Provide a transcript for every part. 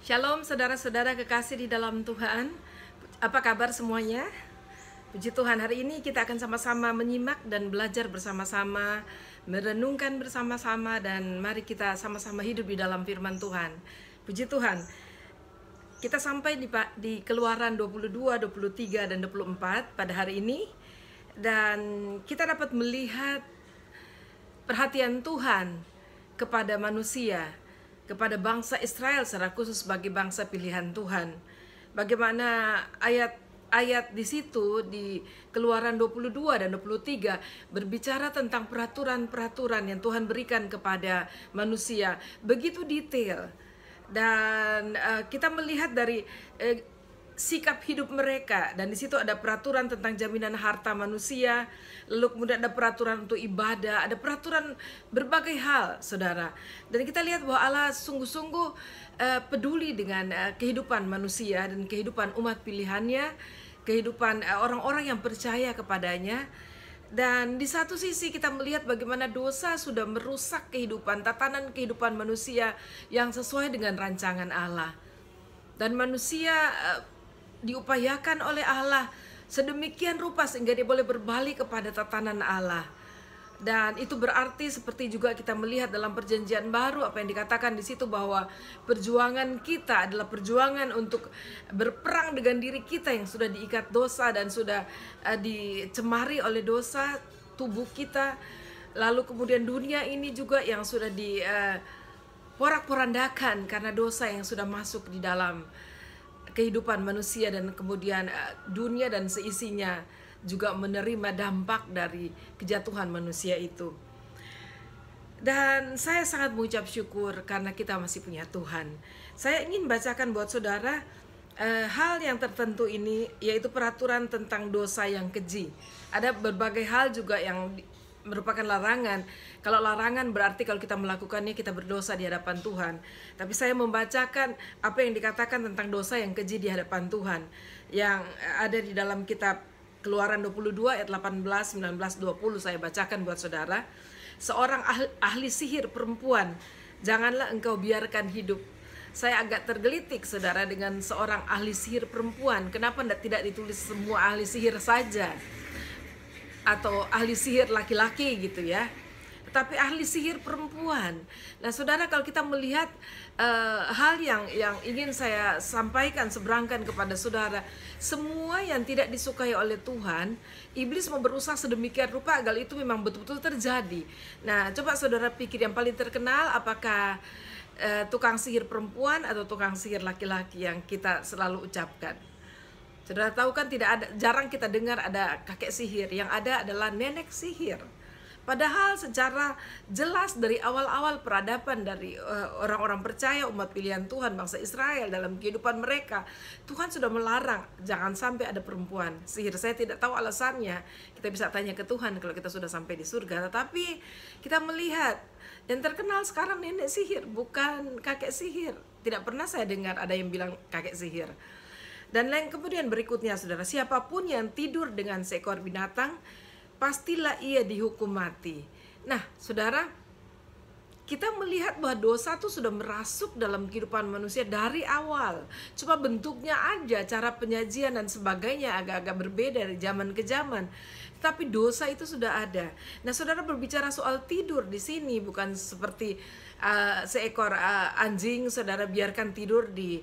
Shalom saudara-saudara kekasih di dalam Tuhan. Apa kabar semuanya? Puji Tuhan, hari ini kita akan sama-sama menyimak dan belajar bersama-sama, merenungkan bersama-sama, dan mari kita sama-sama hidup di dalam firman Tuhan. Puji Tuhan. Kita sampai di Keluaran 22, 23 dan 24 pada hari ini, dan kita dapat melihat perhatian Tuhan kepada manusia, kepada bangsa Israel secara khusus sebagai bangsa pilihan Tuhan. Bagaimana ayat-ayat di situ di Keluaran 22 dan 23 berbicara tentang peraturan-peraturan yang Tuhan berikan kepada manusia, begitu detail. Dan kita melihat dari sikap hidup mereka, dan di situ ada peraturan tentang jaminan harta manusia, lalu kemudian ada peraturan untuk ibadah, ada peraturan berbagai hal, saudara. Dan kita lihat bahwa Allah sungguh-sungguh peduli dengan kehidupan manusia dan kehidupan umat pilihannya, kehidupan orang-orang yang percaya kepadanya. Dan di satu sisi kita melihat bagaimana dosa sudah merusak kehidupan, tatanan kehidupan manusia yang sesuai dengan rancangan Allah. Dan manusia diupayakan oleh Allah sedemikian rupa sehingga dia boleh berbalik kepada tatanan Allah. Dan itu berarti seperti juga kita melihat dalam perjanjian baru apa yang dikatakan di situ, bahwa perjuangan kita adalah perjuangan untuk berperang dengan diri kita yang sudah diikat dosa dan sudah dicemari oleh dosa, tubuh kita, lalu kemudian dunia ini juga yang sudah diporak-porandakan karena dosa yang sudah masuk di dalam kehidupan manusia, dan kemudian dunia dan seisinya juga menerima dampak dari kejatuhan manusia itu. Dan saya sangat mengucap syukur karena kita masih punya Tuhan. Saya ingin bacakan buat saudara hal yang tertentu ini, yaitu peraturan tentang dosa yang keji. Ada berbagai hal juga yang merupakan larangan. Kalau larangan berarti kalau kita melakukannya kita berdosa di hadapan Tuhan. Tapi saya membacakan apa yang dikatakan tentang dosa yang keji di hadapan Tuhan, yang ada di dalam kitab Keluaran 22 ayat 18, 19, 20. Saya bacakan buat saudara. Seorang ahli sihir perempuan janganlah engkau biarkan hidup. Saya agak tergelitik saudara dengan seorang ahli sihir perempuan. Kenapa tidak ditulis semua ahli sihir saja, atau ahli sihir laki-laki gitu ya, tapi ahli sihir perempuan. Nah saudara, kalau kita melihat hal yang ingin saya sampaikan, seberangkan kepada saudara, semua yang tidak disukai oleh Tuhan, iblis mau berusaha sedemikian rupa agar itu memang betul-betul terjadi. Nah coba saudara pikir, yang paling terkenal apakah tukang sihir perempuan atau tukang sihir laki-laki yang kita selalu ucapkan? Saudara tahu kan, jarang kita dengar ada kakek sihir, yang ada adalah nenek sihir. Padahal secara jelas dari awal-awal peradaban dari orang-orang percaya, umat pilihan Tuhan, bangsa Israel, dalam kehidupan mereka, Tuhan sudah melarang jangan sampai ada perempuan sihir. Saya tidak tahu alasannya, kita bisa tanya ke Tuhan kalau kita sudah sampai di surga. Tetapi kita melihat yang terkenal sekarang nenek sihir, bukan kakek sihir. Tidak pernah saya dengar ada yang bilang kakek sihir. Dan lain kemudian berikutnya saudara, siapapun yang tidur dengan seekor binatang, pastilah ia dihukum mati. Nah saudara, kita melihat bahwa dosa itu sudah merasuk dalam kehidupan manusia dari awal. Cuma bentuknya aja, cara penyajian dan sebagainya agak-agak berbeda dari zaman ke zaman. Tapi dosa itu sudah ada. Nah saudara, berbicara soal tidur di sini bukan seperti seekor anjing saudara biarkan tidur di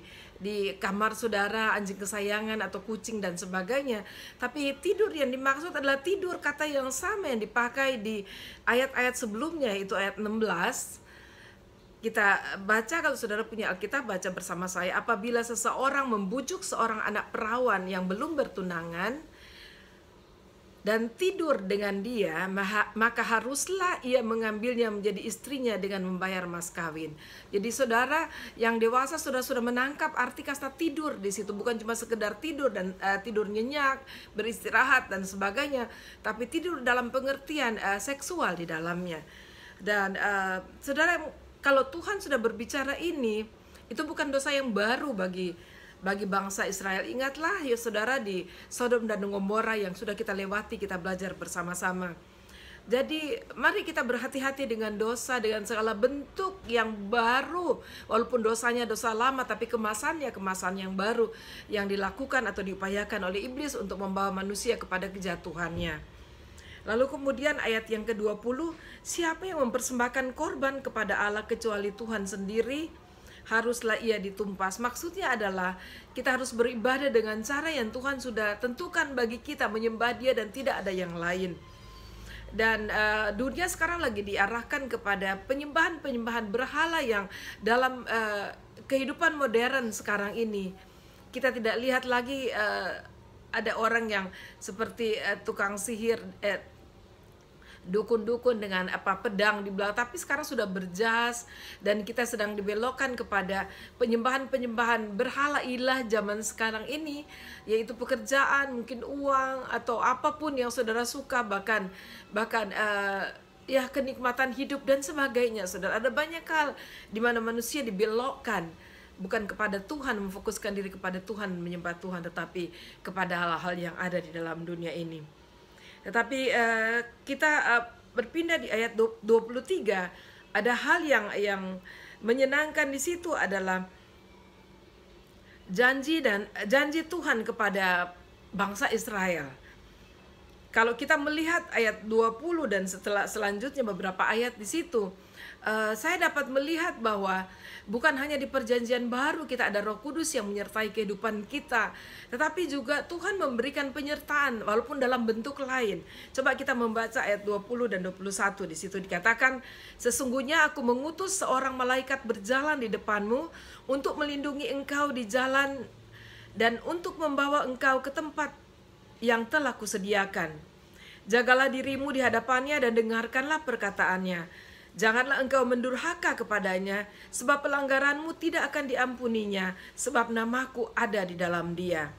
kamar saudara, anjing kesayangan atau kucing dan sebagainya. Tapi tidur yang dimaksud adalah tidur kata yang sama yang dipakai di ayat-ayat sebelumnya, itu ayat 16. Kita baca, kalau saudara punya Alkitab baca bersama saya. Apabila seseorang membujuk seorang anak perawan yang belum bertunangan dan tidur dengan dia, maka haruslah ia mengambilnya menjadi istrinya dengan membayar mas kawin. Jadi saudara yang dewasa sudah menangkap arti kata tidur di situ, bukan cuma sekedar tidur dan tidur nyenyak, beristirahat dan sebagainya, tapi tidur dalam pengertian seksual di dalamnya. Dan saudara, kalau Tuhan sudah berbicara ini, itu bukan dosa yang baru bagi bangsa Israel. Ingatlah ya saudara, di Sodom dan Gomora yang sudah kita lewati, kita belajar bersama-sama. Jadi mari kita berhati-hati dengan dosa, dengan segala bentuk yang baru. Walaupun dosanya dosa lama, tapi kemasan yang baru yang dilakukan atau diupayakan oleh iblis untuk membawa manusia kepada kejatuhannya. Lalu kemudian ayat yang ke-20, siapa yang mempersembahkan korban kepada Allah kecuali Tuhan sendiri, haruslah ia ditumpas. Maksudnya adalah kita harus beribadah dengan cara yang Tuhan sudah tentukan bagi kita, menyembah Dia dan tidak ada yang lain. Dan dunia sekarang lagi diarahkan kepada penyembahan berhala yang dalam kehidupan modern sekarang ini. Kita tidak lihat lagi ada orang yang seperti tukang sihir, dukun-dukun dengan pedang di belakang, tapi sekarang sudah berjas dan kita sedang dibelokkan kepada penyembahan berhala ilah zaman sekarang ini, yaitu pekerjaan, mungkin uang atau apapun yang saudara suka, bahkan ya kenikmatan hidup dan sebagainya. Saudara, ada banyak hal di mana manusia dibelokkan bukan kepada Tuhan, memfokuskan diri kepada Tuhan, menyembah Tuhan, tetapi kepada hal-hal yang ada di dalam dunia ini. Tetapi kita berpindah di ayat 23, ada hal yang menyenangkan di situ adalah janji Tuhan kepada bangsa Israel. Kalau kita melihat ayat 20 dan selanjutnya beberapa ayat di situ, saya dapat melihat bahwa bukan hanya di perjanjian baru kita ada Roh Kudus yang menyertai kehidupan kita, tetapi juga Tuhan memberikan penyertaan walaupun dalam bentuk lain. Coba kita membaca ayat 20 dan 21. Di situ dikatakan, sesungguhnya aku mengutus seorang malaikat berjalan di depanmu untuk melindungi engkau di jalan dan untuk membawa engkau ke tempat yang telah kusediakan. Jagalah dirimu di hadapannya dan dengarkanlah perkataannya. Janganlah engkau mendurhaka kepadanya, sebab pelanggaranmu tidak akan diampuninya, sebab namaku ada di dalam dia.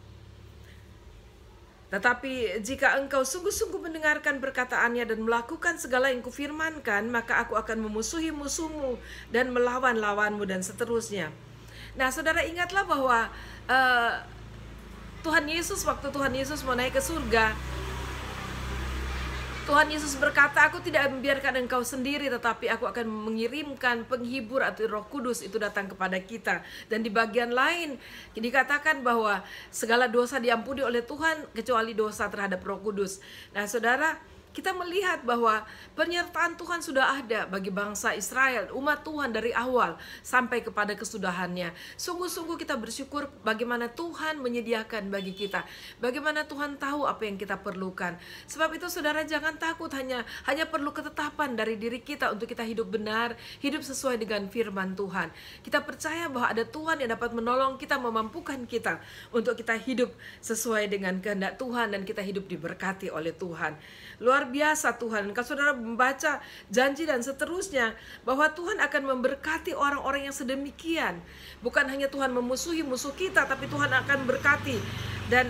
Tetapi jika engkau sungguh-sungguh mendengarkan perkataannya dan melakukan segala yang kufirmankan, maka aku akan memusuhi musuhmu dan melawan lawanmu dan seterusnya. Nah, saudara, ingatlah bahwa Tuhan Yesus, waktu Tuhan Yesus mau naik ke surga, Tuhan Yesus berkata, aku tidak membiarkan engkau sendiri, tetapi aku akan mengirimkan penghibur atau Roh Kudus itu datang kepada kita. Dan di bagian lain dikatakan bahwa segala dosa diampuni oleh Tuhan kecuali dosa terhadap Roh Kudus. Nah, saudara, kita melihat bahwa penyertaan Tuhan sudah ada bagi bangsa Israel, umat Tuhan dari awal sampai kepada kesudahannya. Sungguh-sungguh kita bersyukur bagaimana Tuhan menyediakan bagi kita, bagaimana Tuhan tahu apa yang kita perlukan. Sebab itu saudara, jangan takut, hanya perlu ketetapan dari diri kita untuk kita hidup benar, hidup sesuai dengan firman Tuhan. Kita percaya bahwa ada Tuhan yang dapat menolong kita, memampukan kita untuk kita hidup sesuai dengan kehendak Tuhan dan kita hidup diberkati oleh Tuhan. Luar biasa Tuhan. Kalau saudara membaca janji dan seterusnya, bahwa Tuhan akan memberkati orang-orang yang sedemikian. Bukan hanya Tuhan memusuhi musuh kita, tapi Tuhan akan berkati. Dan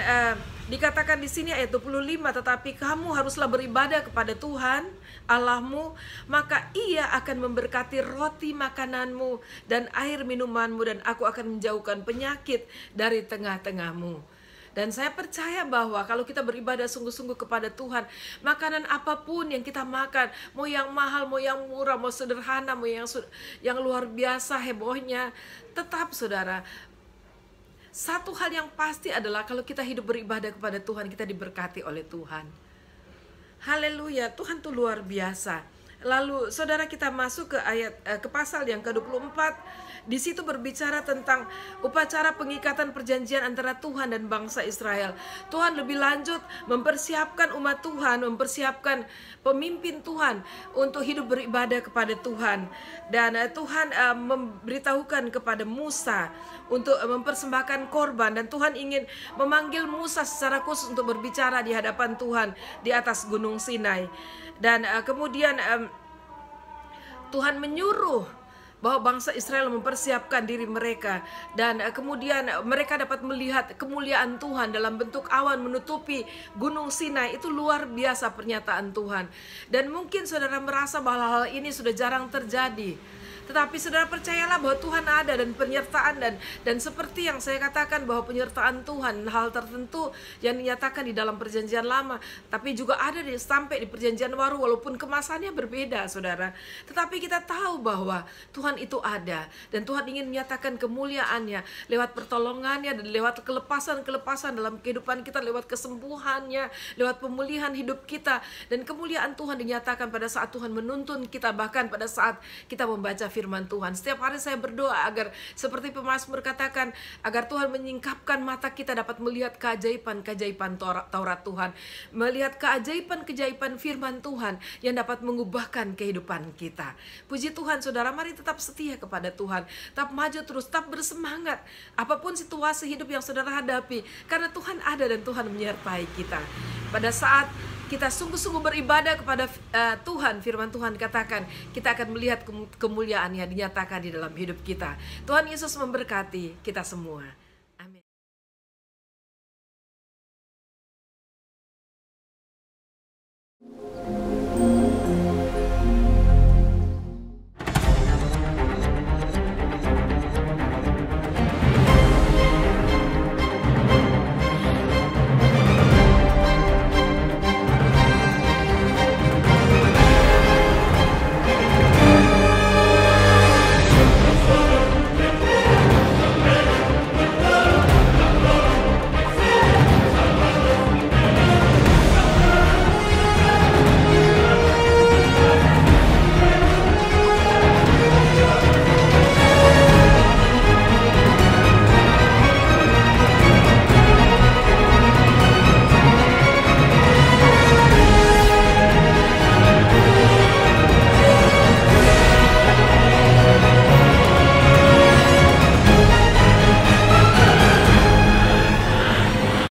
dikatakan di sini ayat 25, tetapi kamu haruslah beribadah kepada Tuhan Allahmu, maka Ia akan memberkati roti makananmu dan air minumanmu, dan aku akan menjauhkan penyakit dari tengah-tengahmu. Dan saya percaya bahwa kalau kita beribadah sungguh-sungguh kepada Tuhan, makanan apapun yang kita makan, mau yang mahal, mau yang murah, mau sederhana, mau yang luar biasa hebohnya, tetap saudara, satu hal yang pasti adalah kalau kita hidup beribadah kepada Tuhan, kita diberkati oleh Tuhan. Haleluya, Tuhan tuh luar biasa. Lalu saudara, kita masuk ke pasal yang ke-24. Di situ berbicara tentang upacara pengikatan perjanjian antara Tuhan dan bangsa Israel. Tuhan lebih lanjut mempersiapkan umat Tuhan, mempersiapkan pemimpin Tuhan untuk hidup beribadah kepada Tuhan. Dan Tuhan memberitahukan kepada Musa untuk mempersembahkan korban, dan Tuhan ingin memanggil Musa secara khusus untuk berbicara di hadapan Tuhan di atas Gunung Sinai. Dan kemudian Tuhan menyuruh bahwa bangsa Israel mempersiapkan diri mereka, dan kemudian mereka dapat melihat kemuliaan Tuhan dalam bentuk awan menutupi Gunung Sinai. Itu luar biasa pernyataan Tuhan. Dan mungkin saudara merasa bahwa hal ini sudah jarang terjadi, Tetapi saudara percayalah bahwa Tuhan ada dan penyertaan, dan seperti yang saya katakan bahwa penyertaan Tuhan hal tertentu yang dinyatakan di dalam perjanjian lama, tapi juga ada sampai di perjanjian baru, walaupun kemasannya berbeda saudara. Tetapi kita tahu bahwa Tuhan itu ada, dan Tuhan ingin menyatakan kemuliaannya lewat pertolongannya, dan lewat kelepasan dalam kehidupan kita, lewat kesembuhannya, lewat pemulihan hidup kita. Dan kemuliaan Tuhan dinyatakan pada saat Tuhan menuntun kita, bahkan pada saat kita membaca firman Tuhan. Setiap hari saya berdoa agar seperti pemazmur katakan, agar Tuhan menyingkapkan mata kita dapat melihat keajaiban-keajaiban Taurat Tuhan, melihat keajaiban-keajaiban firman Tuhan yang dapat mengubahkan kehidupan kita. Puji Tuhan saudara, mari tetap setia kepada Tuhan, tetap maju terus, tetap bersemangat apapun situasi hidup yang saudara hadapi, karena Tuhan ada dan Tuhan menyertai kita. Pada saat kita sungguh-sungguh beribadah kepada Tuhan, firman Tuhan katakan kita akan melihat kemuliaan yang dinyatakan di dalam hidup kita. Tuhan Yesus memberkati kita semua.